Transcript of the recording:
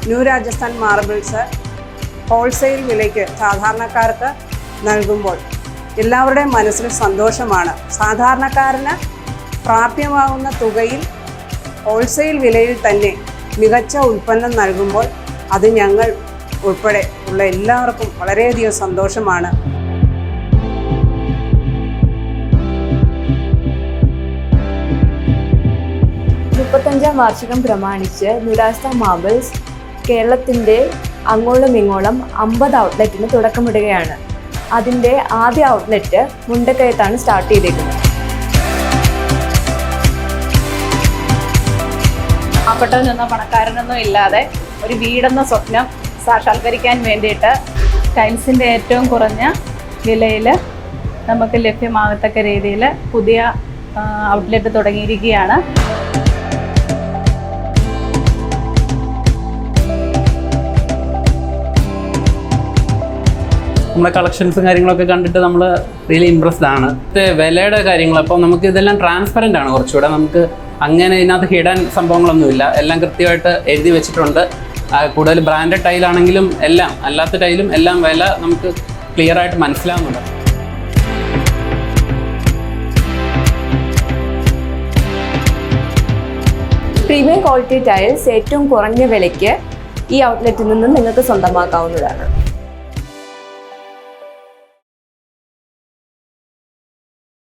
New Rajasthan marbles wholesale വിലയ്ക്ക് സാധാരണക്കാർക്ക് നൽകുമ്പോൾ എല്ലാവരുടെയും മനസ്സിൽ സന്തോഷമാണ്. സാധാരണക്കാരന് പ്രാപ്യമാകുന്ന തുകയിൽ ഹോൾസെയിൽ വിലയിൽ തന്നെ മികച്ച ഉൽപ്പന്നം നൽകുമ്പോൾ അത് ഞങ്ങൾ ഉൾപ്പെടെ ഉള്ള എല്ലാവർക്കും വളരെയധികം സന്തോഷമാണ്. മുപ്പത്തഞ്ചാം വാർഷികം പ്രമാണിച്ച് ന്യൂ രാജസ്ഥാൻ മാർബിൾസ് കേരളത്തിൻ്റെ അങ്ങോളം ഇങ്ങോളം 50 ഔട്ട്ലെറ്റിന് തുടക്കമിടുകയാണ്. അതിൻ്റെ ആദ്യ ഔട്ട്ലെറ്റ് മുണ്ടക്കയത്താണ് സ്റ്റാർട്ട് ചെയ്തേക്കുന്നത്. പാവപ്പെട്ടവനെന്നോ പണക്കാരനെന്നോ ഇല്ലാതെ ഒരു വീടെന്ന സ്വപ്നം സാക്ഷാത്കരിക്കാൻ വേണ്ടിയിട്ട് ടൈൽസിൻ്റെ ഏറ്റവും കുറഞ്ഞ വിലയിൽ നമുക്ക് ലഭ്യമാകത്തക്ക രീതിയിൽ പുതിയ ഔട്ട്ലെറ്റ് തുടങ്ങിയിരിക്കുകയാണ്. നമ്മുടെ കളക്ഷൻസും കാര്യങ്ങളൊക്കെ കണ്ടിട്ട് നമ്മൾ റിയലി ഇമ്പ്രസ്ഡ് ആണ്. വിലയുടെ കാര്യങ്ങൾ അപ്പോൾ നമുക്ക് ഇതെല്ലാം ട്രാൻസ്പെറൻ്റ് ആണ്. കുറച്ചുകൂടെ നമുക്ക് അങ്ങനെ ഇതിനകത്ത് ഹിഡൻ സംഭവങ്ങളൊന്നുമില്ല. എല്ലാം കൃത്യമായിട്ട് എഴുതി വെച്ചിട്ടുണ്ട്. കൂടുതൽ ബ്രാൻഡഡ് ടൈലാണെങ്കിലും എല്ലാം അല്ലാത്ത ടൈലും എല്ലാം വില നമുക്ക് ക്ലിയർ ആയിട്ട് മനസ്സിലാവുന്നുണ്ട്. പ്രീമിയം ക്വാളിറ്റി ടൈൽസ് ഏറ്റവും കുറഞ്ഞ വിലയ്ക്ക് ഈ ഔട്ട്ലെറ്റിൽ നിന്നും നിങ്ങൾക്ക് സ്വന്തമാക്കാവുന്നതാണ്.